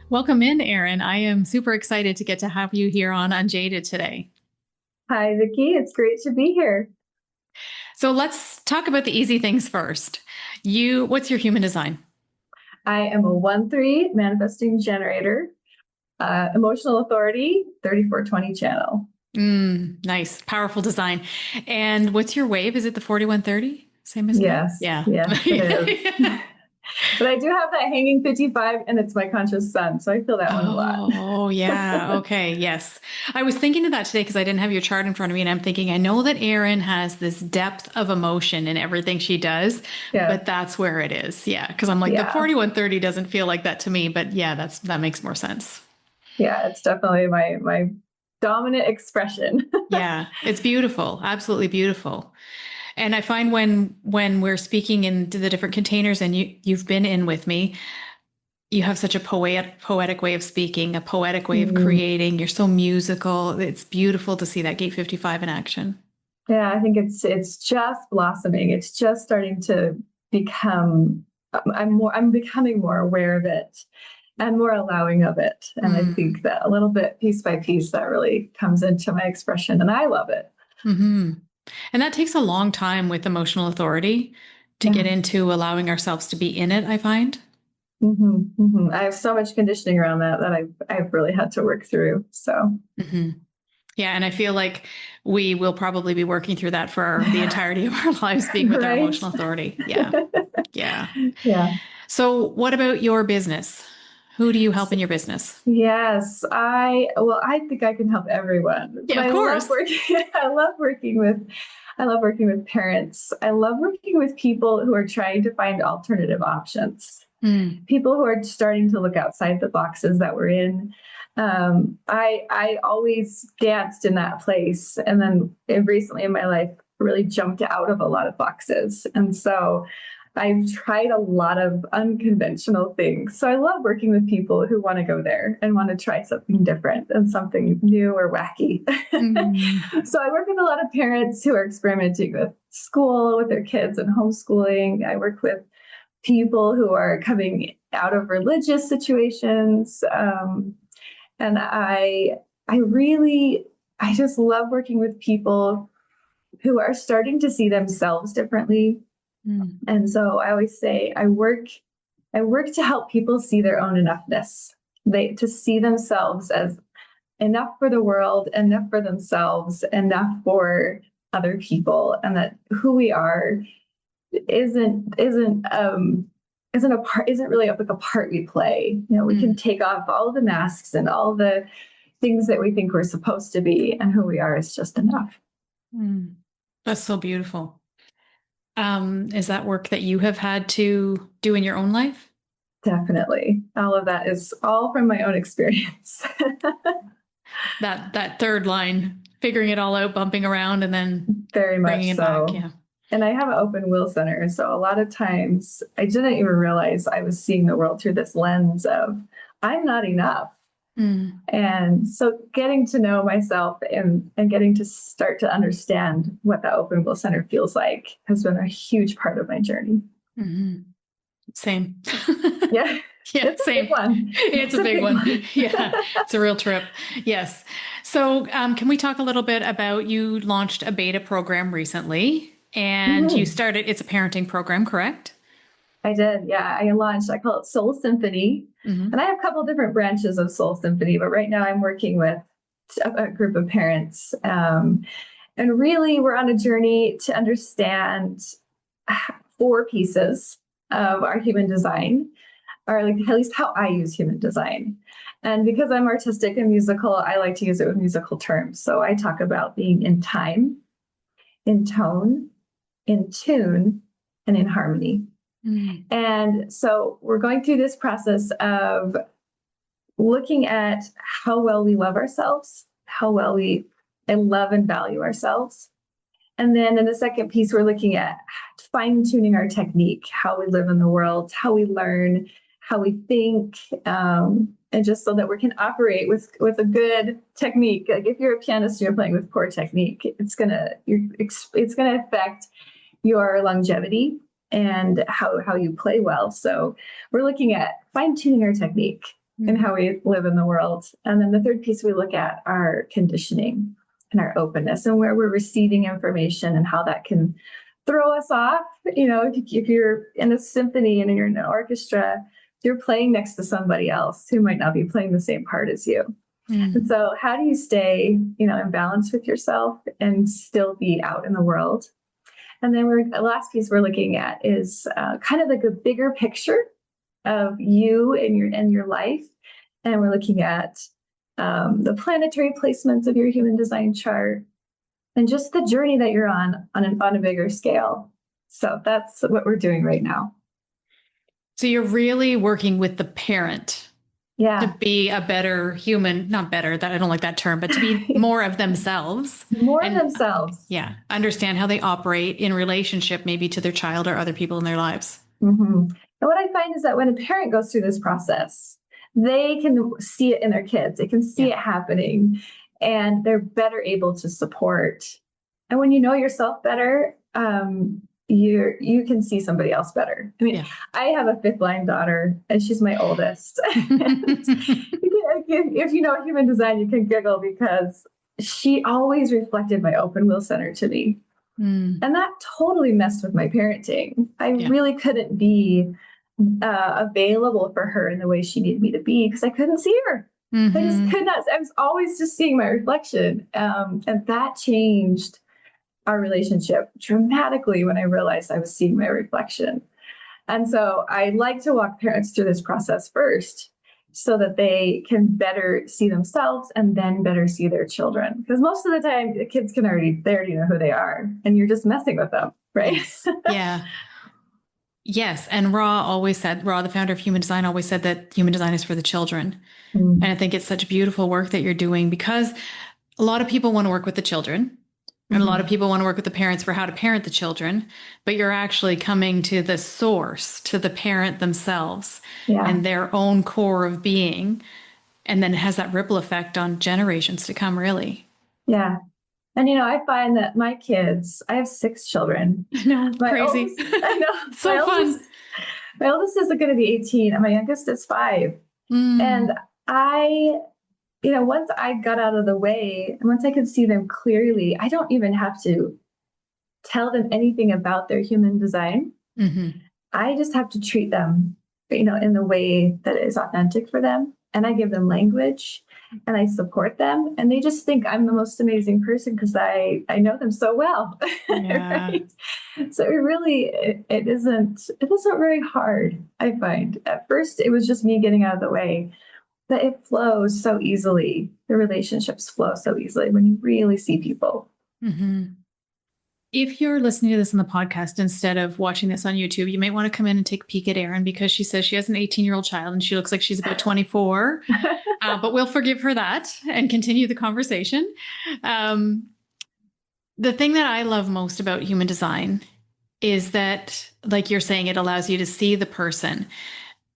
Welcome in, Erin. I am super excited to get to have you here on Unjaded today. Hi, Vickie. It's great to be here. So let's talk about the easy things first. What's your human design? I am a 1-3 manifesting generator, emotional authority, 3420 channel. Nice, powerful design. And what's your wave? Is it the 4130? Same as me? Yes, Yeah. yes, it is. But I do have that hanging 55, and it's my conscious sun, so I feel that one a lot. Oh, yeah. Okay. Yes. I was thinking of that today because I didn't have your chart in front of me. And I'm thinking, I know that Erin has this depth of emotion in everything she does, Yeah, but that's where it is. Yeah. Because I'm like, the yeah, 4130 doesn't feel like that to me. But yeah, that makes more sense. yeah. It's definitely my dominant expression. Yeah. It's beautiful. Absolutely beautiful. And I find when we're speaking into the different containers and you've been in with me, you have such a poetic way of speaking, a poetic way of Mm. creating. You're so musical. It's beautiful to see that Gate 55 in action. Yeah, I think it's just blossoming. It's just starting to become. I'm becoming more aware of it and more allowing of it. And I Mm. think that a little bit, piece by piece, that really comes into my expression, and I love it. Hmm. And that takes a long time with emotional authority to get Yeah. into allowing ourselves to be in it, I find. I have so much conditioning around that I've really had to work through. So Hmm. Yeah, and I feel like we will probably be working through that for the entirety of our lives, being with our right. emotional authority. Yeah. Yeah. Yeah. So, what about your business? Who do you help in your business? Yes, I think I can help everyone, but Yeah, of course. I love working with parents. I love working with people who are trying to find alternative options. Mm. People who are starting to look outside the boxes that we're in. I always danced in that place, and then recently in my life really jumped out of a lot of boxes, and so I've tried a lot of unconventional things. So I love working with people who want to go there and want to try something different and something new or wacky. Mm. So I work with a lot of parents who are experimenting with school with their kids and homeschooling. I work with people who are coming out of religious situations. And I just love working with people who are starting to see themselves differently. Mm. And so I always say I work to help people see their own enoughness. To see themselves as enough for the world, enough for themselves, enough for other people, and that who we are isn't really like a part we play. You know, we can Mm. take off all the masks and all the things that we think we're supposed to be, and who we are is just enough. Mm. That's so beautiful. Is that work that you have had to do in your own life? Definitely. All of that is all from my own experience. That third line, figuring it all out, bumping around, and then Very bringing much it back. so. Yeah. And I have an open will center. So a lot of times I didn't even realize I was seeing the world through this lens of I'm not enough. Mm. And so getting to know myself and getting to start to understand what that open will center feels like has been a huge part of my journey. Hmm. Same. Yeah, Yeah, it's a big same. one. It's It's a a big big one. one. Yeah, it's a real trip. Yes. So, can we talk a little bit about you launched a beta program recently and you Mhm. started, it's a parenting program, correct? I did. Yeah, I call it Soul Symphony. Hmm. And I have a couple different branches of Soul Symphony, but right now I'm working with a group of parents. And really, we're on a journey to understand four pieces of our human design, or like at least how I use human design. And because I'm artistic and musical, I like to use it with musical terms. So I talk about being in time, in tone, in tune, and in harmony. Mm. And so we're going through this process of looking at how well we love ourselves, how well we love and value ourselves. And then in the second piece, we're looking at fine tuning our technique, how we live in the world, how we learn, how we think, and just so that we can operate with a good technique. Like if you're a pianist and you're playing with poor technique, it's gonna affect your longevity and how you play well. So we're looking at fine tuning our technique in how we live in the world. And then the third piece we look at are conditioning and our openness and where we're receiving information and how that can throw us off. You know, if you're in a symphony and you're in an orchestra, you're playing next to somebody else who might not be playing the same part as you. And so how do you stay, you know, in balance with yourself and still be out in the world? And then the last piece we're looking at is kind of like a bigger picture of you and your life. And we're looking at the planetary placements of your human design chart and just the journey that you're on a bigger scale. So that's what we're doing right now. So you're really working with the parent to be a better human, not better, that I don't like that term, but to be more of themselves. More of themselves. Yeah. Understand how they operate in relationship, maybe to their child or other people in their lives. And what I find is that when a parent goes through this process, they can see it in their kids. They can see it happening, and they're better able to support. And when you know yourself better, you can see somebody else better. I mean, I have a fifth line daughter, and she's my oldest. If you know human design, you can giggle because she always reflected my open will center to me. And that totally messed with my parenting. I really couldn't be available for her in the way she needed me to be because I couldn't see her. I just could not. I was always just seeing my reflection. And that changed our relationship dramatically when I realized I was seeing my reflection. And so I like to walk parents through this process first so that they can better see themselves and then better see their children. Because most of the time, the kids they already know who they are, and you're just messing with them, right? Yes. Yes. And Ra, the founder of Human Design, always said that human design is for the children. And I think it's such beautiful work that you're doing because a lot of people want to work with the children. And a lot of people want to work with the parents for how to parent the children, but you're actually coming to the source, to the parent themselves and their own core of being. And then it has that ripple effect on generations to come, really. Yeah. And, you know, I find that my kids, I have 6 children. No, crazy. I know. So fun. My oldest is going to be 18 and my youngest is 5. And once I got out of the way, and once I could see them clearly, I don't even have to tell them anything about their human design. I just have to treat them, in the way that is authentic for them. And I give them language and I support them. And they just think I'm the most amazing person because I know them so well. Right? So it isn't very hard, I find. At first, it was just me getting out of the way. But it flows so easily. The relationships flow so easily when you really see people. If you're listening to this on the podcast instead of watching this on YouTube, you might want to come in and take a peek at Erin because she says she has an 18-year-old child and she looks like she's about 24. But we'll forgive her that and continue the conversation. The thing that I love most about human design is that, like you're saying, it allows you to see the person.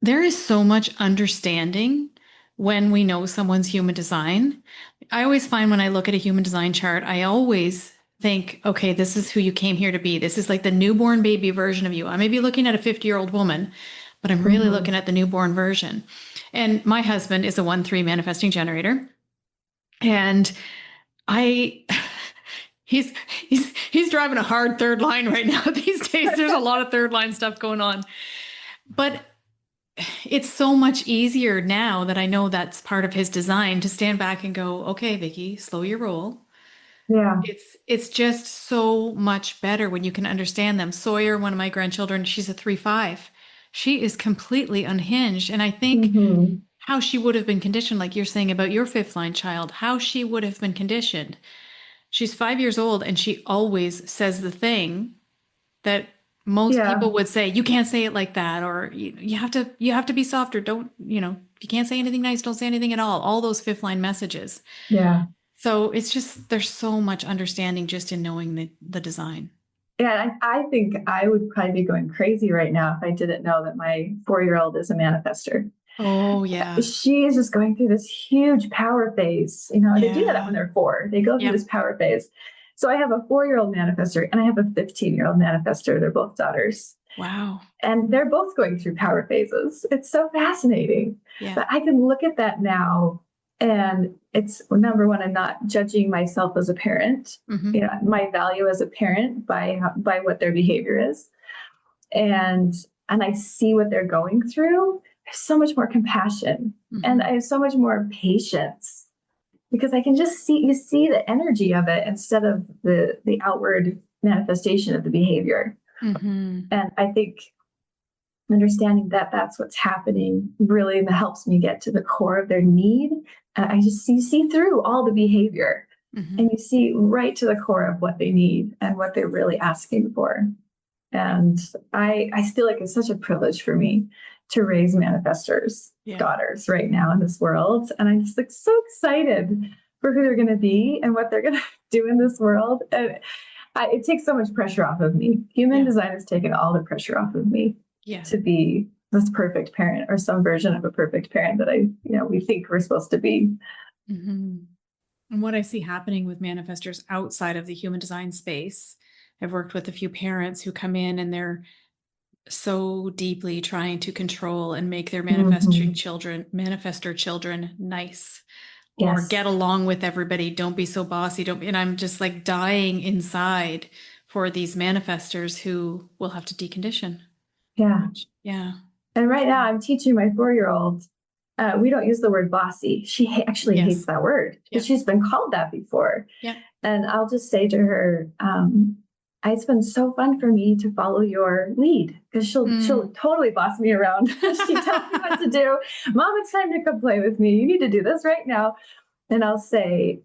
There is so much understanding when we know someone's human design. I always find when I look at a human design chart, I always think, okay, this is who you came here to be. This is like the newborn baby version of you. I may be looking at a 50-year-old woman, but I'm really looking at the newborn version. And my husband is a 1-3 manifesting generator. And he's driving a hard third line right now these days. There's a lot of third line stuff going on. But it's so much easier now that I know that's part of his design to stand back and go, okay, Vickie, slow your roll. Yeah. It's just so much better when you can understand them. Sawyer, one of my grandchildren, she's a 3-5. She is completely unhinged. And I think how she would have been conditioned, like you're saying about your 5th line child, how she would have been conditioned. She's 5 years old and she always says the thing that most people would say, you can't say it like that, or you have to be softer. Don't, if you can't say anything nice, don't say anything at all those 5th line messages. Yeah. So it's just, there's so much understanding just in knowing the design. Yeah. I think I would probably be going crazy right now if I didn't know that my 4-year-old is a manifestor. Oh yeah. She is just going through this huge power phase. They do that when they're 4, they go through this power phase. So I have a 4-year-old manifestor and I have a 15-year-old manifestor. They're both daughters. Wow. And they're both going through power phases. It's so fascinating. Yeah. But I can look at that now, and it's number one, I'm not judging myself as a parent, Mm-hmm. my value as a parent by what their behavior is. And I see what they're going through. There's so much more compassion, and Mm-hmm. I have so much more patience, because I can just see the energy of it instead of the outward manifestation of the behavior. Mm-hmm. And I think understanding that that's what's happening really helps me get to the core of their need. I just see through all the behavior, Mm-hmm. and you see right to the core of what they need and what they're really asking for. And I feel like it's such a privilege for me to raise manifestors Yeah. daughters right now in this world. And I'm just like so excited for who they're going to be and what they're going to do in this world. And it takes so much pressure off of me. Human design has taken all the pressure off of me to be this perfect parent, or some version of a perfect parent that we think we're supposed to be. Mm-hmm. And what I see happening with manifestors outside of the human design space, I've worked with a few parents who come in and they're so deeply trying to control and make their manifestor children nice, or get along with everybody. Don't be so bossy. And I'm just like dying inside for these manifestors who will have to decondition. Yeah. Yeah. And right now I'm teaching my 4-year-old. We don't use the word bossy. She actually hates that word, but she's been called that before. Yeah. And I'll just say to her, it's been so fun for me to follow your lead, because she'll totally boss me around. She tells me what to do. Mom, it's time to come play with me. You need to do this right now. And I'll say,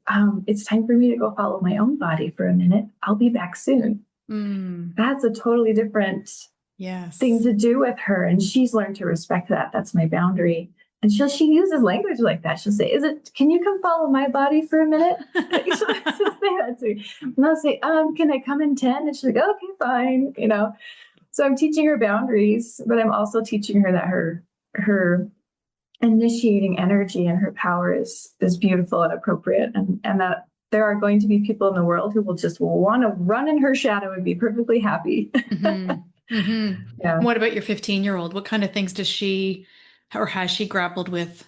it's time for me to go follow my own body for a minute. I'll be back soon. That's a totally different thing to do with her. And she's learned to respect that. That's my boundary. And she uses language like that. She'll say, can you come follow my body for a minute? She'll say that to me. And I'll say, can I come in 10? And she's like, okay, fine. So I'm teaching her boundaries, but I'm also teaching her that her initiating energy and her power is beautiful and appropriate. And that there are going to be people in the world who will just want to run in her shadow and be perfectly happy. Yeah. What about your 15-year-old? What kind of things does she, or has she grappled with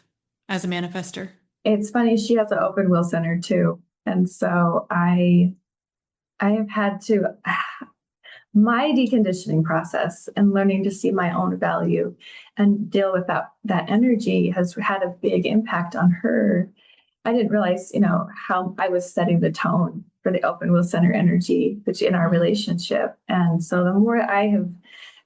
as a manifestor? It's funny. She has an open will center too. And so I have had to, my deconditioning process and learning to see my own value and deal with that energy has had a big impact on her. I didn't realize, how I was setting the tone for the open will center energy in our relationship. And so the more I have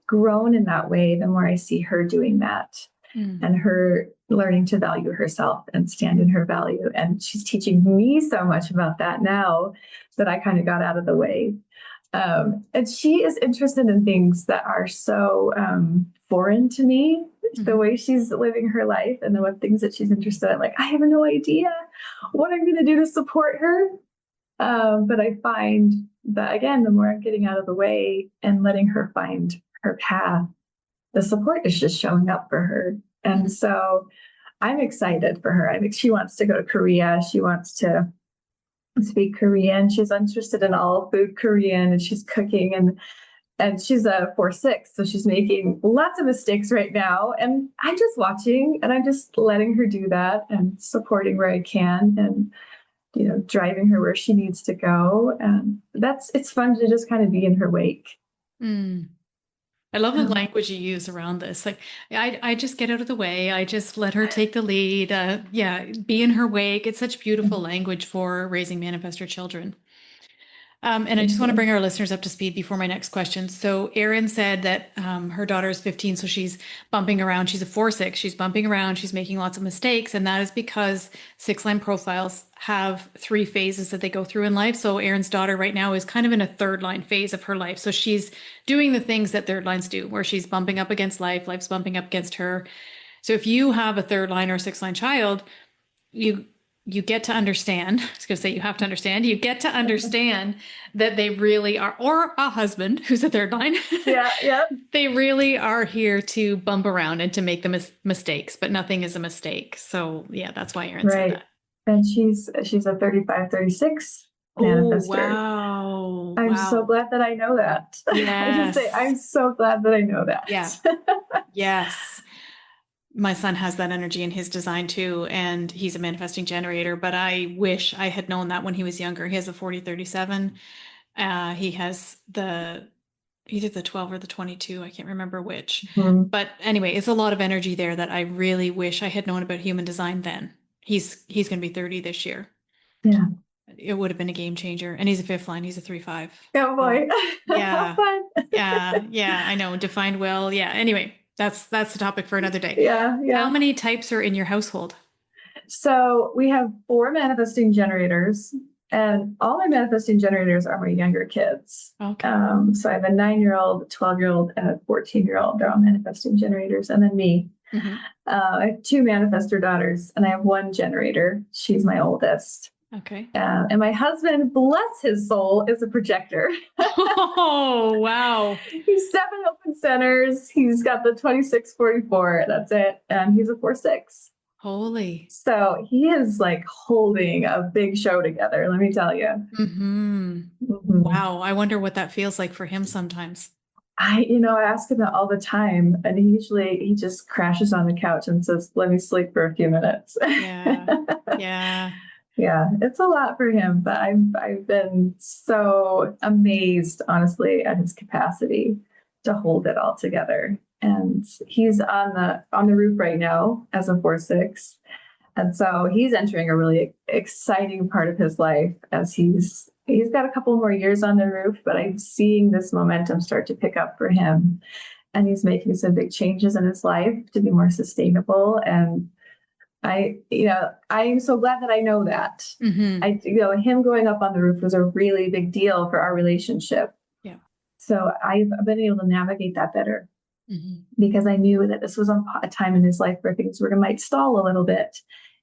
grown in that way, the more I see her doing that, and her learning to value herself and stand in her value. And she's teaching me so much about that now that I kind of got out of the way. And she is interested in things that are so foreign to me, the way she's living her life and the things that she's interested in. Like, I have no idea what I'm going to do to support her. But I find that, again, the more I'm getting out of the way and letting her find her path, the support is just showing up for her. And so I'm excited for her. I think she wants to go to Korea. She wants to speak Korean. She's interested in all food Korean, and she's cooking, and she's a 4/6, so she's making lots of mistakes right now. And I'm just watching, and I'm just letting her do that and supporting where I can, and driving her where she needs to go. And it's fun to just kind of be in her wake. I love the language you use around this. Like, I just get out of the way. I just let her take the lead. Be in her wake. It's such beautiful language for raising manifestor children. And I just want to bring our listeners up to speed before my next question. So Erin said that her daughter is 15, so she's bumping around. She's a 4/6. She's bumping around. She's making lots of mistakes. And that is because 6-line profiles have 3 phases that they go through in life. So Erin's daughter right now is kind of in a 3rd-line phase of her life. So she's doing the things that 3rd lines do, where she's bumping up against life, life's bumping up against her. So if you have a 3rd-line or 6-line child, you get to understand, I was going to say you have to understand, you get to understand that they really are, or a husband who's a 3rd line. Yeah. They really are here to bump around and to make the mistakes, but nothing is a mistake. So yeah, that's why Erin said that. And she's a 35/36. Oh, manifester. wow. I'm so Wow. glad that I know that. I can say Yes. I'm so glad that I know Yeah. that. Yes. My son has that energy in his design too, and he's a manifesting generator, but I wish I had known that when he was younger. He has a 4037. He has either the 12 or the 22. I can't remember which. Mhm. But anyway, it's a lot of energy there that I really wish I had known about human design then. He's going to be 30 this year. Yeah. It would have been a game changer. And he's a fifth line. He's a 3-5. Oh So boy. How yeah. fun. Yeah, I know. Defined well. Yeah. Anyway, that's the topic for another day. Yeah, How yeah. many types are in your household? So we have 4 manifesting generators, and all my manifesting generators are my younger kids. Okay. So I have a 9-year-old, 12-year-old, and a 14-year-old. They're all manifesting generators, and then me. Hmm. I have 2 manifestor daughters, and I have 1 generator. She's my oldest. Okay. And my husband, bless his soul, is a projector. Oh, wow. He's 7 open centers. He's got the 2644. That's it. And he's a 4-6. Holy. So he is like holding a big show together, let me tell you. Hmm. Mhm. Wow. I wonder what that feels like for him sometimes. I ask him that all the time, and he just crashes on the couch and says, "Let me sleep for a few minutes." Yeah. Yeah. Yeah, it's a lot for him, but I've been so amazed, honestly, at his capacity to hold it all together. And he's on the roof right now as a 4-6. And so he's entering a really exciting part of his life as he's got a couple more years on the roof, but I'm seeing this momentum start to pick up for him. And he's making some big changes in his life to be more sustainable. And I'm so glad that I know that. Hmm. Him going up on the roof was a really big deal for our relationship. Yeah. So I've been able to navigate that better Hmm. because I knew that this was a time in his life where things might stall a little bit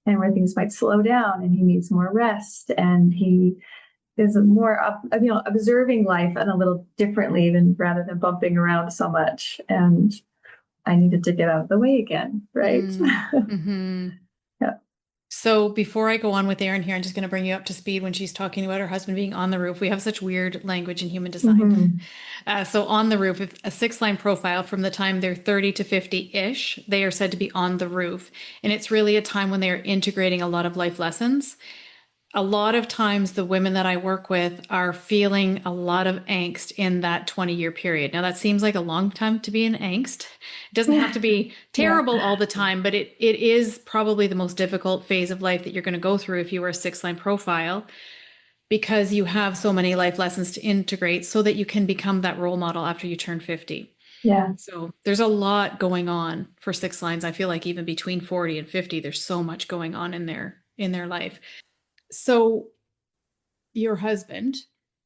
and where things might slow down, and he needs more rest, and he is more up, observing life and a little differently than rather than bumping around so much. And I needed to get out of the way again, right? Mm-hmm. Yeah. So before I go on with Erin here, I'm just going to bring you up to speed when she's talking about her husband being on the roof. We have such weird language in human design. Mm-hmm. So on the roof, if a 6-line profile from the time they're 30 to 50-ish, they are said to be on the roof. And it's really a time when they are integrating a lot of life lessons. A lot of times the women that I work with are feeling a lot of angst in that 20-year period. Now that seems like a long time to be in angst. It doesn't have to be Yeah. terrible all the time, but it is probably the most difficult phase of life that you're going to go through if you were a 6-line profile, because you have so many life lessons to integrate so that you can become that role model after you turn 50. Yeah. So there's a lot going on for 6 lines. I feel like even between 40 and 50, there's so much going on in their life. So your husband,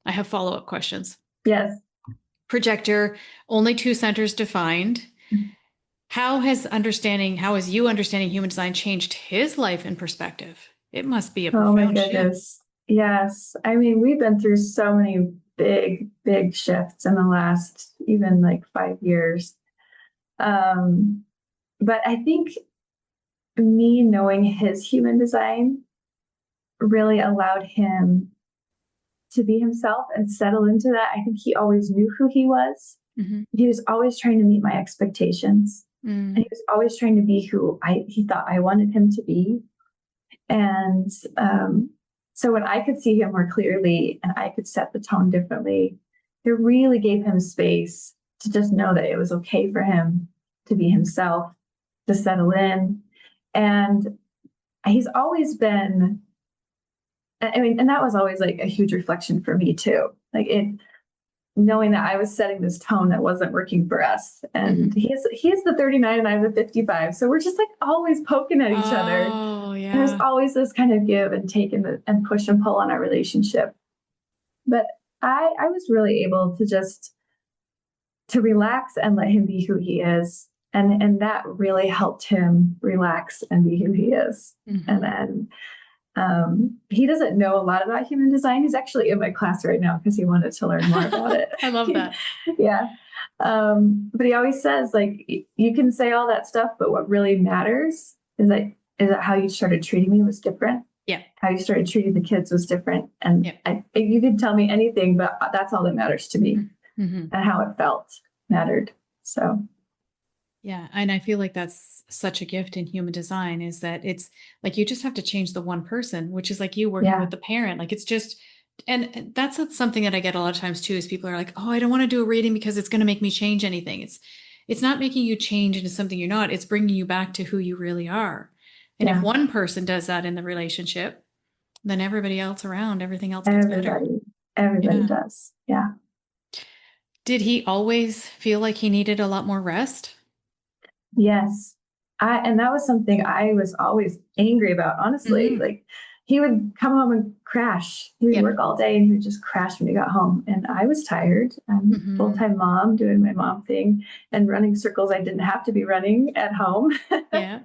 I have follow-up questions. Yes. Projector, only 2 centers defined. How has you understanding human design changed his life and perspective? It must be a Oh my profound shift. goodness. Yes. I mean, we've been through so many big, big shifts in the last even like 5 years. Um, but I think me knowing his human design really allowed him to be himself and settle into that. I think he always knew who he was. Mm-hmm. He was always trying to meet my expectations. And he was always trying to be who he thought I wanted him to be. And so when I could see him more clearly and I could set the tone differently, it really gave him space to just know that it was okay for him to be himself, to settle in. And he's always been, I mean, and that was always like a huge reflection for me too. Like knowing that I was setting this tone that wasn't working for us. And he's the 39 and I'm the 55. So we're just like always poking at each other. Oh, And there's yeah. always this kind of give and take and push and pull on our relationship. But I was really able to just to relax and let him be who he is. And that really helped him relax and be who he is. Mm-hmm. And then he doesn't know a lot about human design. He's actually in my class right now because he wanted to learn more about it. I love that. Yeah. But he always says, like, you can say all that stuff, but what really matters is that how you started treating me was different. Yeah. How you started treating the kids was different. And Yeah. you could tell me anything, but that's all that matters to me. Mm-hmm. And how it felt mattered. So, Yeah. And I feel like that's such a gift in human design, is that it's like you just have to change the one person, which is like you working yeah, with the parent. Like it's just, and that's something that I get a lot of times too, is people are like, oh, I don't want to do a reading because it's going to make me change anything. It's not making you change into something you're not. It's bringing you back to who you really are. And if yeah, one person does that in the relationship, then everybody else around, everything else gets better. everybody Yeah. does. Yeah. Did he always feel like he needed a lot more rest? Yes. And that was something I was always angry about, honestly. Mm-hmm. Like he would come home and crash. He would Yeah. work all day and he would just crash when he got home. And I was tired. I'm a Mm-hmm. full-time mom doing my mom thing and running circles I didn't have to be running at home. Yeah.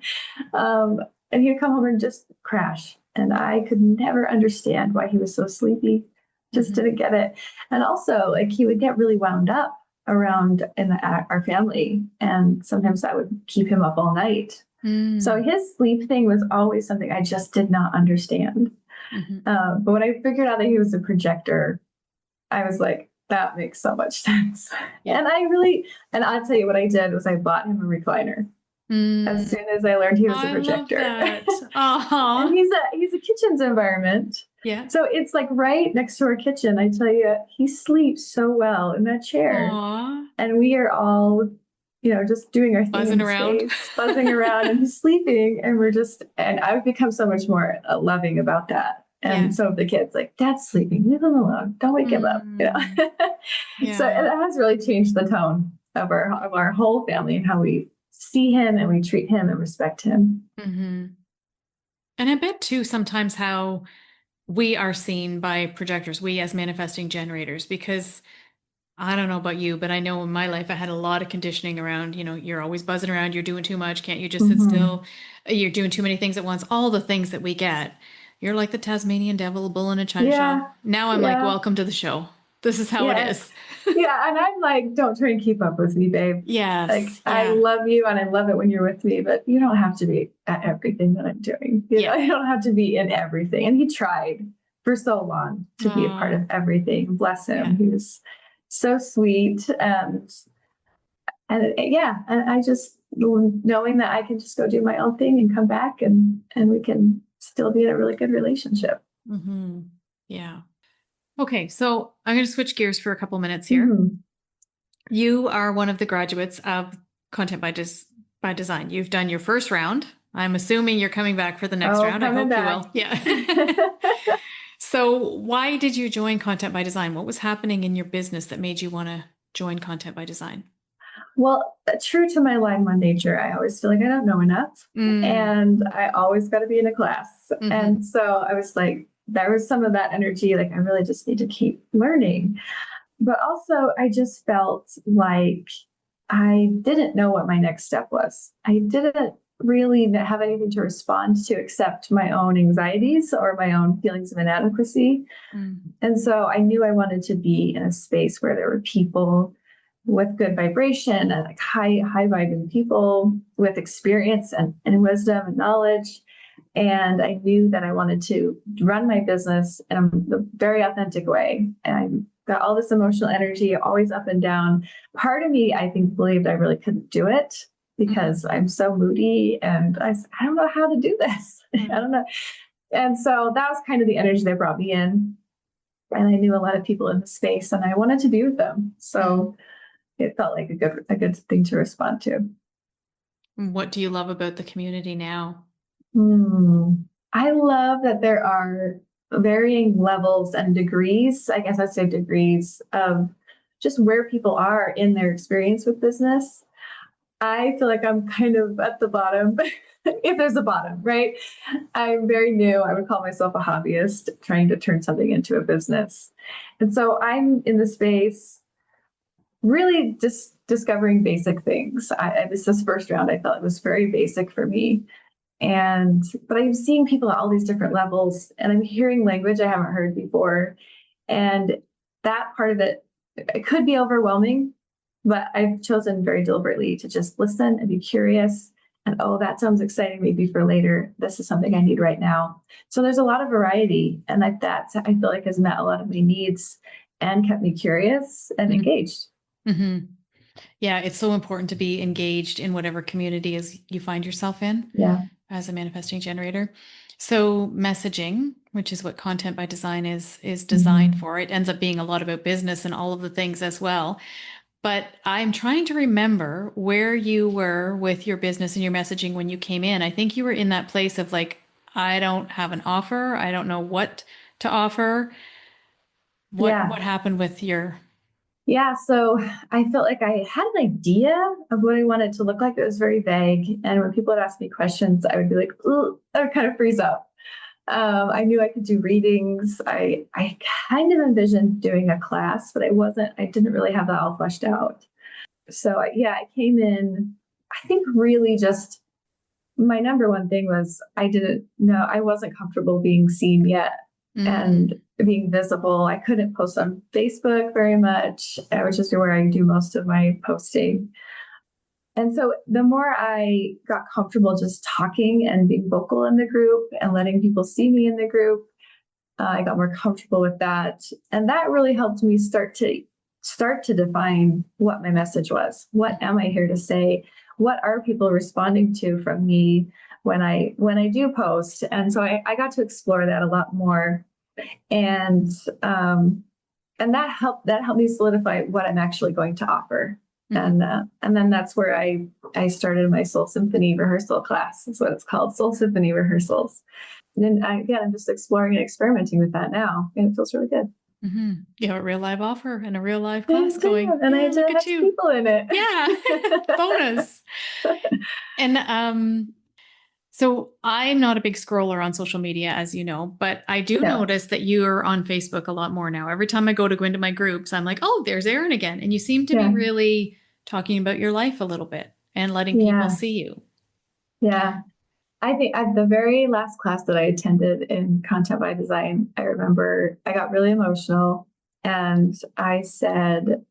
um, and he would come home and just crash. And I could never understand why he was so sleepy. Just Mm-hmm. didn't get it. And also, like, he would get really wound up around in our family. And sometimes that would keep him up all night. So Mm. his sleep thing was always something I just did not understand. Mm-hmm. But when I figured out that he was a projector, I was like, that makes so much sense. Yeah. And I'll tell you what I did was I bought him a recliner as Mm. soon as I learned he was a I love projector. that. And Uh-huh. he's a kitchen's environment. Yeah. So it's like right next to our kitchen. I tell you, he sleeps so well in that chair. Aw. And we are all, just doing our thing in Buzzing the around. space, buzzing around, and he's sleeping. And I've become so much more loving about that. Yeah. And so the kids like, Dad's sleeping, leave him alone, don't wake him up. Mm. So it Yeah. has really changed the tone of our whole family and how we see him and we treat him and respect him. Mm-hmm. And I bet too sometimes how we are seen by projectors, we as manifesting generators, because I don't know about you, but I know in my life I had a lot of conditioning around, you're always buzzing around, you're doing too much, can't you just sit Mm-hmm. still? You're doing too many things at once, all the things that we get. You're like the Tasmanian devil, a bull in a china shop. Yeah, Now I'm like, yeah, welcome to the show. This is how it yeah. is. Yeah, and I'm like, don't try and keep up with me, babe. Like, Yes. I Yeah. love you and I love it when you're with me, but you don't have to be at everything that I'm doing. Yeah. You don't have to be in everything. And he tried for so long to be a part Oh, of everything. Bless yeah. him. He was so sweet. And yeah, and I just knowing that I can just go do my own thing and come back and we can still be in a really good relationship. Mm-hmm. Yeah. Okay. So I'm going to switch gears for a couple minutes here. Mm-hmm. You are one of the graduates of Content by Design. You've done your first round. I'm assuming you're coming back for the next Oh, round. I coming hope you back. will. Yeah. So, why did you join Content by Design? What was happening in your business that made you want to join Content by Design? Well, true to my line one nature, I always feel like I don't know enough. Mm. And I always got to be in a class. Mm-hmm. And so I was like, there was some of that energy, like I really just need to keep learning. But also, I just felt like I didn't know what my next step was. I didn't really have anything to respond to except my own anxieties or my own feelings of inadequacy. Mm. And so I knew I wanted to be in a space where there were people with good vibration and like high vibing people with experience and wisdom and knowledge. And I knew that I wanted to run my business in a very authentic way. And I got all this emotional energy, always up and down. Part of me, I think, believed I really couldn't do it Mm-hmm. because I'm so moody and I don't know how to do this. I Mm-hmm. don't know. And so that was kind of the energy that brought me in. And I knew a lot of people in the space and I wanted to be with them. So it felt like a good thing to respond to. What do you love about the community now? I love that there are varying levels and degrees, I guess I'd say degrees of just where people are in their experience with business. I feel like I'm kind of at the bottom, if there's a bottom, right? I'm very new. I would call myself a hobbyist trying to turn something into a business. And so I'm in the space really just discovering basic things. This first round, I felt it was very basic for me. But I'm seeing people at all these different levels and I'm hearing language I haven't heard before. And that part of it could be overwhelming, but I've chosen very deliberately to just listen and be curious and oh, that sounds exciting, maybe for later. This is something I need right now. So there's a lot of variety, and like that, I feel like has met a lot of my needs and kept me curious and engaged. Mm-hmm. Yeah, it's so important to be engaged in whatever community is you find yourself in Yeah. as a manifesting generator. So messaging, which is what content by design is designed for, it ends up being a lot about business and all of the things as well. But I'm trying to remember where you were with your business and your messaging when you came in. I think you were in that place of like, I don't have an offer. I don't know what to offer. Yeah. What happened with your Yeah, so I felt like I had an idea of what I wanted to look like. It was very vague. And when people would ask me questions, I would be like, ooh, I would kind of freeze up. I knew I could do readings. I kind of envisioned doing a class, but I didn't really have that all fleshed out. So yeah, I came in, I think really just my number one thing was I didn't know, I wasn't comfortable being seen yet and being visible. I couldn't post on Facebook very much, which is where I do most of my posting. And so the more I got comfortable just talking and being vocal in the group and letting people see me in the group, I got more comfortable with that. And that really helped me start to define what my message was. What am I here to say? What are people responding to from me when I do post? And so I got to explore that a lot more. And that helped me solidify what I'm actually going to offer. And then that's where I started my Soul Symphony rehearsal class. That's what it's called, Soul Symphony rehearsals. And again, I'm just exploring and experimenting with that now, and it feels really good. You have a real live offer and a real live class going. And I Look have at you. people in it. Yeah, bonus. And so I'm not a big scroller on social media, as you know, but I do notice that you're on Facebook a lot more now. Every time I go into my groups, I'm like, oh, there's Erin again. And you seem to be really talking about your life a little bit and letting people see you. Yeah. I think at the very last class that I attended in content by design, I remember I got really emotional and I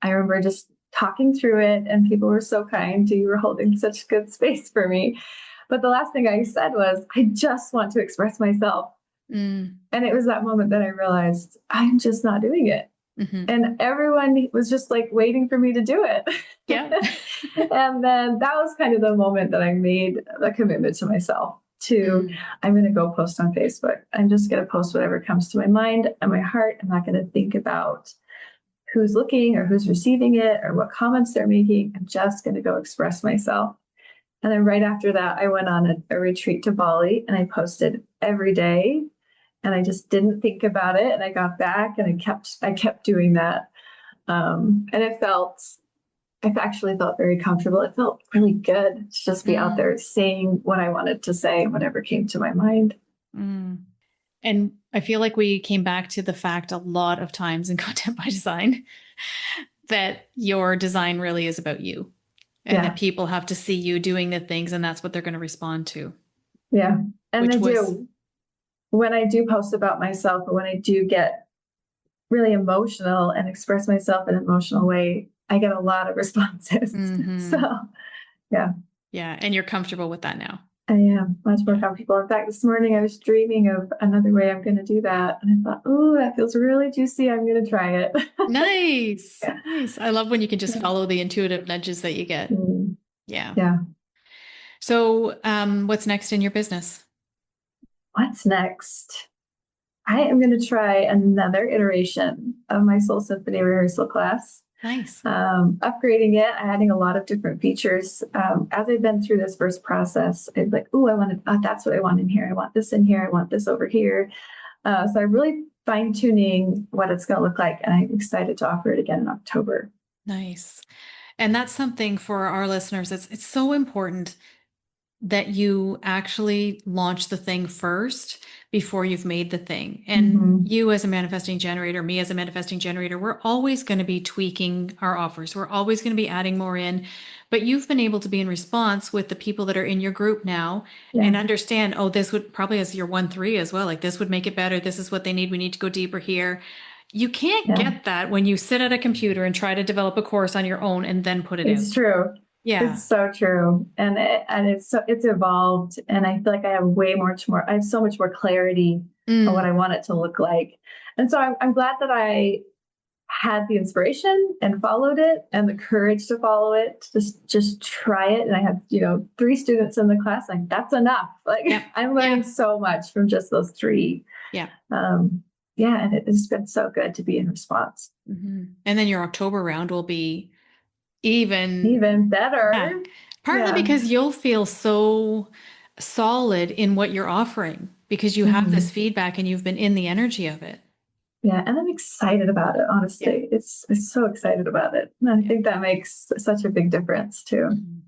remember just talking through it, and people were so kind. You were holding such good space for me. But the last thing I said was, I just want to express myself. And it was that moment that I realized I'm just not doing it. And everyone was just like waiting for me to do it. Yeah. And then that was kind of the moment that I made the commitment to myself I'm going to go post on Facebook. I'm just going to post whatever comes to my mind and my heart. I'm not going to think about who's looking or who's receiving it or what comments they're making. I'm just going to go express myself. And then right after that, I went on a retreat to Bali, and I posted every day, and I just didn't think about it. And I got back and I kept doing that. And I actually felt very comfortable. It felt really good to just be out there saying what I wanted to say, whatever came to my mind. And I feel like we came back to the fact a lot of times in content by design that your design really is about you, and that people have to see you doing the things, and that's what they're going to respond to. Yeah. And they do. When I do post about myself, or when I do get really emotional and express myself in an emotional way, I get a lot of responses. So, yeah. Yeah. And you're comfortable with that now. I am much more comfortable. In fact, this morning I was dreaming of another way I'm going to do that. And I thought, oh, that feels really juicy. I'm going to try it. Nice. Nice. I love when you can just follow the intuitive nudges that you get. Yeah. Yeah. So what's next in your business? What's next? I am going to try another iteration of my Soul Symphony rehearsal class. Nice. Upgrading it, adding a lot of different features. As I've been through this first process, I'd like, that's what I want in here. I want this in here. I want this over here. So I'm really fine tuning what it's going to look like. And I'm excited to offer it again in October. Nice. And that's something for our listeners. It's so important that you actually launch the thing first before you've made the thing. And you as a manifesting generator, me as a manifesting generator, we're always going to be tweaking our offers. We're always going to be adding more in, but you've been able to be in response with the people that are in your group now and understand, oh, this would probably as your 1-3 as well. Like this would make it better. This is what they need. We need to go deeper here. You can't get that when you sit at a computer and try to develop a course on your own and then put it in. It's true. Yeah. It's so true. And it's evolved. And I feel like I have I have so much more clarity on what I want it to look like. And so I'm glad that I had the inspiration and followed it and the courage to follow it, just try it. And I have, 3 students in the class, like that's enough. Like Yep. I'm learning so much from just those 3. Yeah. Yeah. And it's been so good to be in response. Mm-hmm. And then your October round will be even better. Yeah. Partly because you'll feel so solid in what you're offering because you have this feedback and you've been in the energy of it. Yeah, and I'm excited about it, honestly. Yeah. It's so excited about it. And I think that makes such a big difference too. Mm-hmm.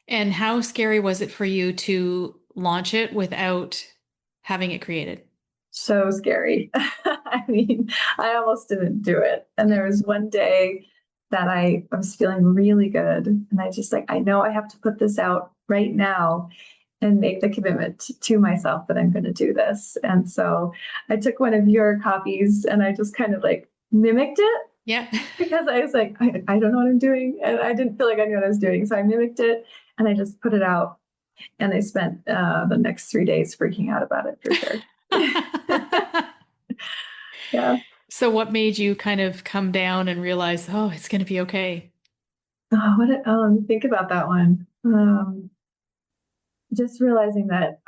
And how scary was it for you to launch it without having it created? So scary. I mean, I almost didn't do it. And there was one day that I was feeling really good. And I just I know I have to put this out right now and make the commitment to myself that I'm going to do this. And so I took one of your copies and I just kind of mimicked it. Yeah. Because I was like, I don't know what I'm doing. And I didn't feel like I knew what I was doing. So I mimicked it and I just put it out. And I spent the next 3 days freaking out about it for sure. Yeah. So what made you kind of come down and realize, oh, it's going to be okay? Think about that one. Just realizing that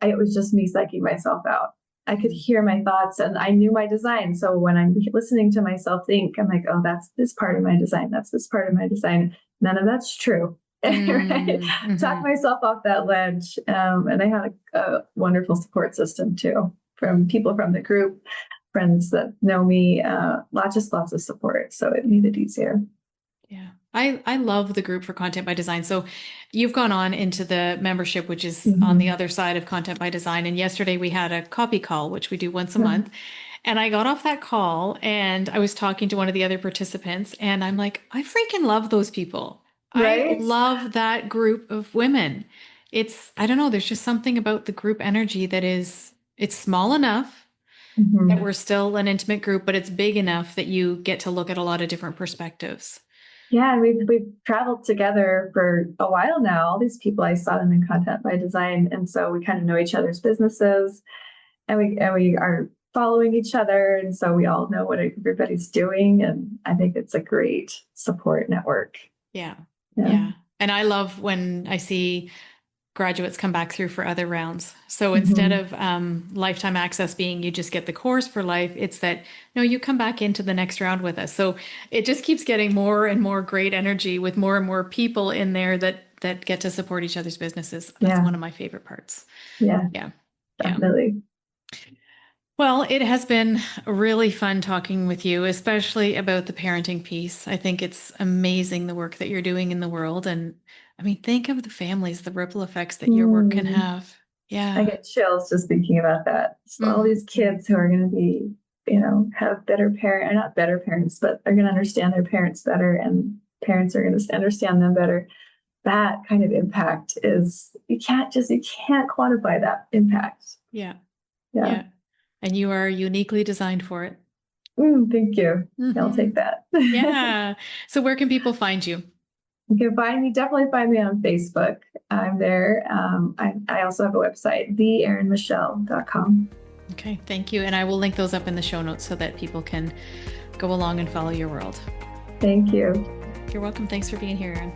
it was just me psyching myself out. I could hear my thoughts and I knew my design. So when I'm listening to myself think, I'm like, oh, that's this part of my design. That's this part of my design. None of that's true. Right? Mm-hmm. Talk myself off that ledge. And I had a wonderful support system too, from people from the group, friends that know me, lots of support. So it made it easier. Yeah. I love the group for Content by Design. So you've gone on into the membership, which is on the other side of Content by Design. And yesterday we had a copy call, which we do once a month. And I got off that call and I was talking to one of the other participants and I'm like, I freaking love those people. Right? I love that group of women. I don't know, there's just something about the group energy that it's small enough that we're still an intimate group, but it's big enough that you get to look at a lot of different perspectives. Yeah, we've traveled together for a while now. All these people, I saw them in Content by Design, and so we kind of know each other's businesses, and we are following each other, and so we all know what everybody's doing, and I think it's a great support network. Yeah. And I love when I see graduates come back through for other rounds. So instead of lifetime access being you just get the course for life, it's that, no, you come back into the next round with us. So it just keeps getting more and more great energy with more and more people in there that get to support each other's businesses. That's one of my favorite parts. Yeah. Definitely. Well, it has been really fun talking with you, especially about the parenting piece. I think it's amazing the work that you're doing in the world. And I mean, think of the families, the ripple effects that your work can have. Yeah. I get chills just thinking about that. So all these kids who are going to be, have not better parents, but are going to understand their parents better and parents are going to understand them better. That kind of impact you can't quantify that impact. Yeah. And you are uniquely designed for it. Thank you. I'll take that. Yeah. So where can people find you? You can definitely find me on Facebook. I'm there. I also have a website, theerinmichelle.com. Okay. Thank you. And I will link those up in the show notes so that people can go along and follow your world. Thank you. You're welcome. Thanks for being here, Erin.